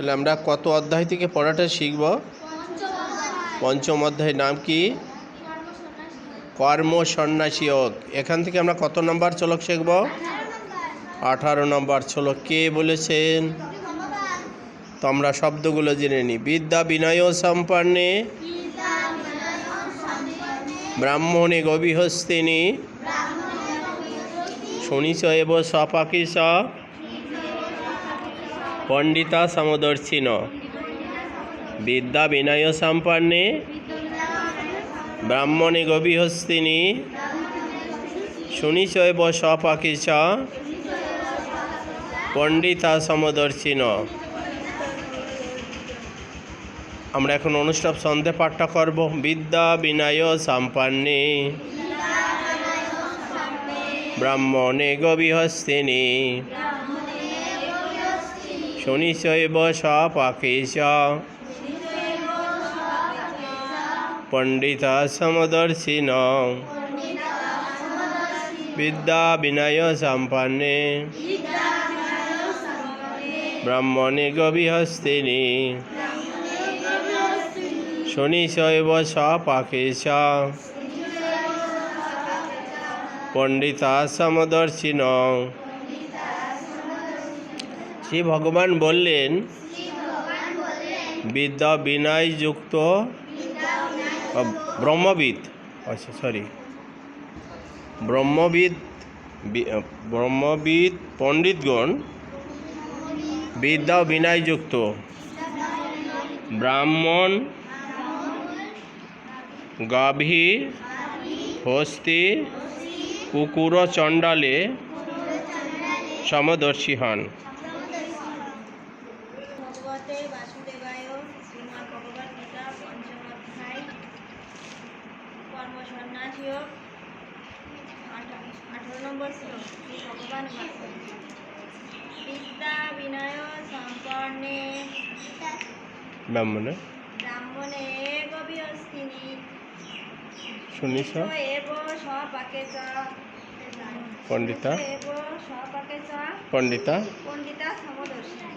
তাহলে আমরা কত অধ্যায় থেকে পড়াটা শিখব? পঞ্চম অধ্যায়ের নাম কি? কর্ম সন্ন্যাসী যোগ। এখান থেকে আমরা কত নম্বর শ্লোক শিখব? 18 নম্বর শ্লোক। কে বলেছেন? তো আমরা শব্দগুলো জেনে নিই। বিদ্যা বিনয় সম্পন্নে ব্রাহ্মণে গভীহস্তিনী শনিচ এব স্বপাকিশ পণ্ডিতা সমদর্শিন। বিদ্যা বিনয় সম্পন্নে ব্রাহ্মণে গভীহস্তিনী শনিচ এব স্বপাকিশ পণ্ডিতা সমদর্শিন। আমরা এখন অনুষ্ঠব ছন্দে পাঠটা করব। বিদ্যা বিনয় সম্পন্নে ব্রাহ্মণে গভীহস্তিনী শনিচৈব স্বপাকিশ পণ্ডিতা সমদর্শিন। বিদ্যা বিনয় সম্পন্নে ব্রাহ্মণে গভীহস্তিনী শনিচৈব স্বপাকিশ পণ্ডিতা সমদর্শিন। শ্রী ভগবান বললেন বিদ্যা বিনয় যুক্ত ব্রহ্মবিদ ব্রহ্মবিদ পণ্ডিতগণ বিদ্যা বিনয় যুক্ত ব্রাহ্মণ গাভী হস্তি কুকুর চণ্ডালে সমদর্শী হন। ভগবতে বাসুদেবায় শ্রীমদ্ ভগবদ গীতা পঞ্চম অধ্যায় কর্ম সন্ন্যাসী যোগ 18 নম্বর শ্লোক। শ্রী ভগবান বলেন বিদ্যা বিনয় সম্পন্নে ব্রাহ্মণে গভীহস্তিনী শনিচ এব স্বপাকিশ পণ্ডিতা পণ্ডিতা সমদর্শিনী।